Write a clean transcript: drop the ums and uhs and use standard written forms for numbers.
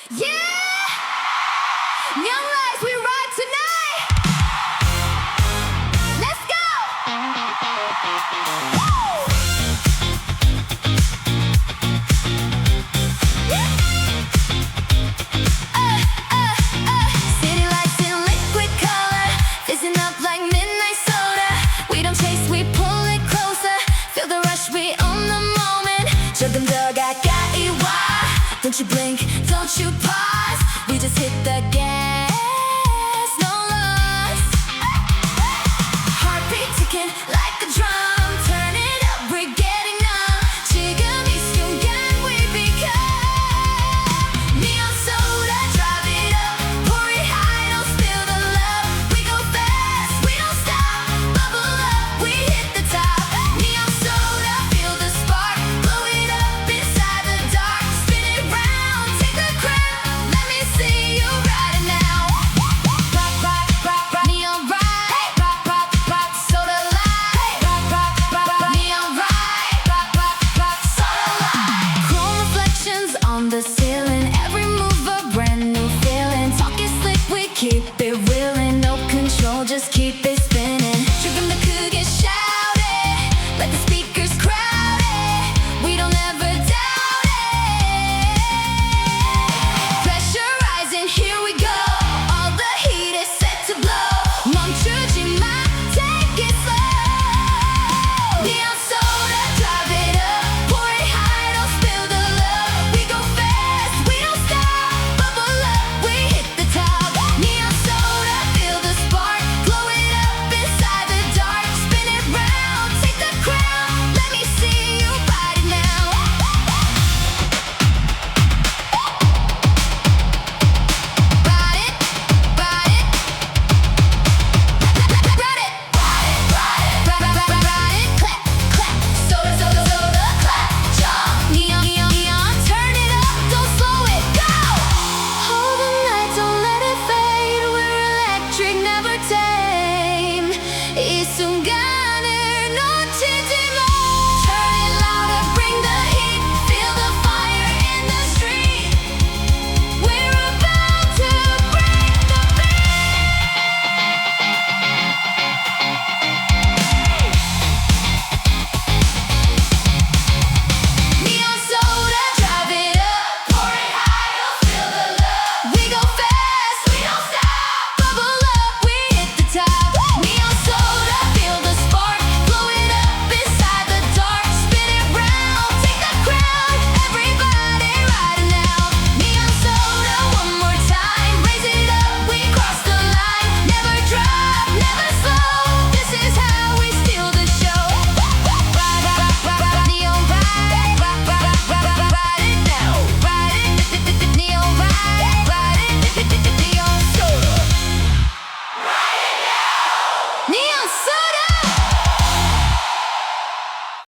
Yeah! Young lives, we ride tonight! Let's go! Woo! City lights in liquid color, fizzing up like midnight soda. We don't chase, we pull it closer. Feel the rush, we own the moment. 조금 더 가까이 와. Don't you blink, don't you pause. We just hit the gas.